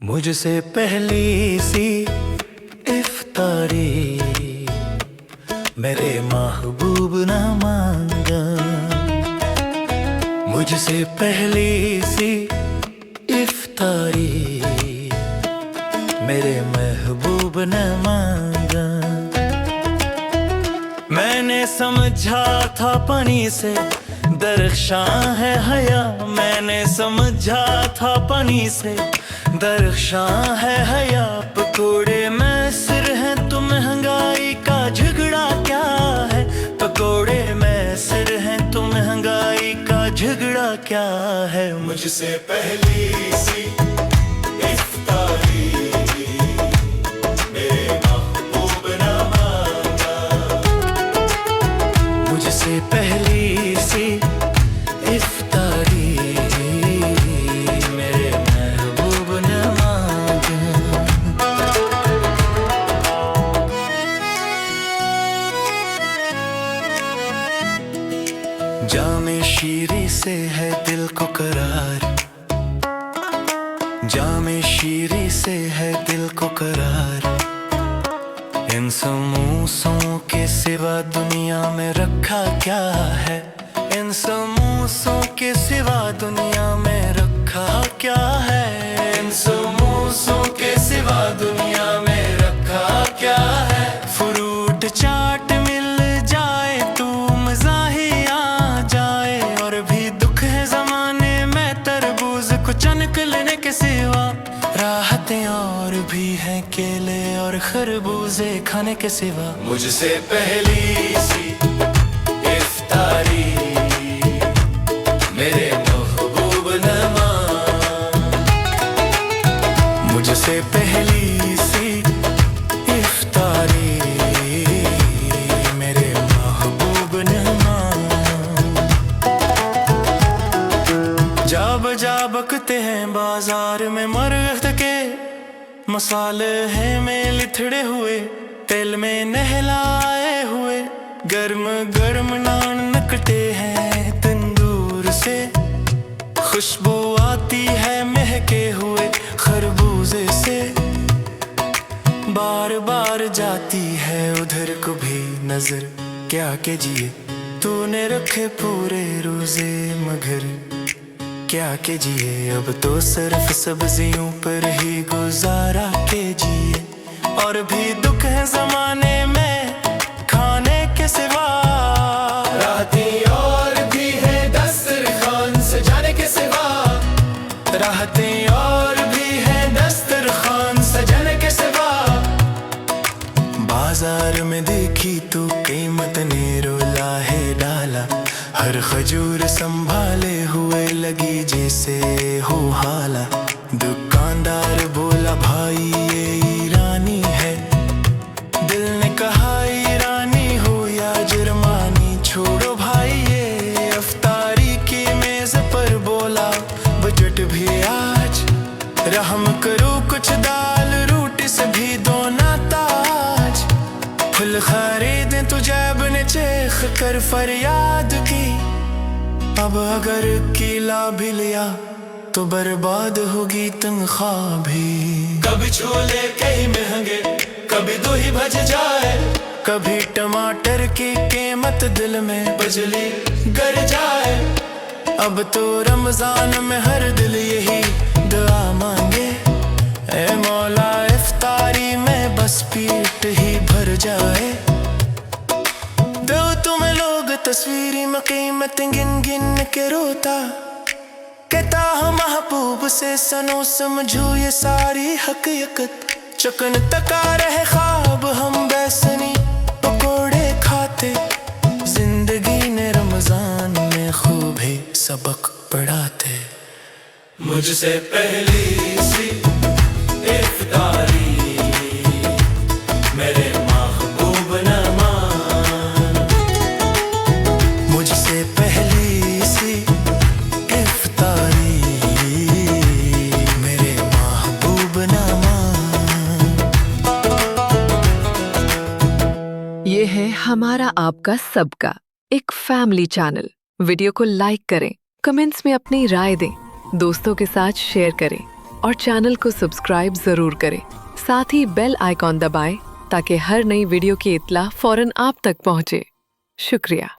मुझसे पहली सी इफ्तारी मेरे महबूब न मांगा। मुझसे पहली सी इफ्तारी मेरे महबूब न मांगा। मैंने समझा था पानी से दरख्शां है हया। मैंने समझा था पानी से दरख्शां है हया। पकोड़े में सिर है तो महंगाई का झगड़ा क्या है। पकोड़े में सिर है तो महंगाई का झगड़ा क्या है। मुझसे पहली सी इफ्तारी मेरे महबूब न मांगा। मुझसे पहली सी इफ्तारी मेरे महबूब ने मांगा। जामे शीरी से है दिल को करार। जामे शीरी से है दिल को करार। इन समोसों के सिवा दुनिया में रखा क्या है। इन समोसों के सिवा दुनिया में रखा क्या है। इन समोसों के सिवा दुनिया में रखा क्या है। फ्रूट चाट मिल जाए तो मजा ही आ जाए। और भी दुख है जमाने में तरबूज को चनक लेने के सिवा। राहतें और भी हैं केले और खरबूजे खाने के सिवा। मुझसे पहली सी इफ्तारी मेरे महबूब न मांगा। मुझसे पहली सी इफ्तारी मेरे महबूब ने मांगा। जा बजा बकते हैं बाजार में मर्द के मसाले हैं में लिथड़े हुए। तेल में नहलाए हुए गर्म गर्म नान नकटे हैं तंदूर से। खुशबू आती है महके हुए खरबूजे से। बार बार जाती है उधर को भी नजर क्या कीजिए। तूने रखे पूरे रोजे मगर क्या कीजिए। अब तो सिर्फ सब्जियों पर ही गुजारा कीजिए। और भी दुख है जमाने में खाने के सिवा। राहतें और भी है दस्तरखान सजाने के सिवा। राहतें और भी है दस्तरखान सजाने के सिवा। बाजार में देखी तो कीमत ने रोला है डाला। हर खजूर संभाले हुए लगी जैसे हो हाला। दुकानदार बोला भाई ये ईरानी है। दिल ने कहा ईरानी हो या जर्मानी छोड़ो भाई ये अफ्तारी की मेज पर बोला बजट भी आज। रहम करो कुछ दाल रोटी से भी दो ना ताज। फुल खरीदें तो जैब ने चेख कर फरियाद की। अब अगर किला भी लिया तो बर्बाद होगी तनख्वाह भी। कभी छोले कहीं महंगे कभी दो ही बज जाए। कभी टमाटर की कीमत दिल में बिजली गर जाए। अब तो रमजान में हर दिल यही दुआ मांगे। ए मौला इफ्तारी में बस पेट ही भर जाए। दो तुम्हें लोग तस्वीरी में कीमत गिन गिन के रोता। कहता हम महबूब से सनो समझो ये सारी हकीकत। चकन तका रहे ख्वाब हम बैसनी पकोड़े खाते। जिंदगी ने रमजान में खूब ही सबक पढ़ाते। मुझसे पहली सी इफ्तारी मेरे महबूब न मांगा। मुझसे पहली सी इफ्तारी मेरे महबूब न मांगा। ये है हमारा आपका सबका एक फैमिली चैनल। वीडियो को लाइक करें, कमेंट्स में अपनी राय दें, दोस्तों के साथ शेयर करें और चैनल को सब्सक्राइब जरूर करें। साथ ही बेल आइकॉन दबाएं ताकि हर नई वीडियो की इत्तला फौरन आप तक पहुंचे। शुक्रिया।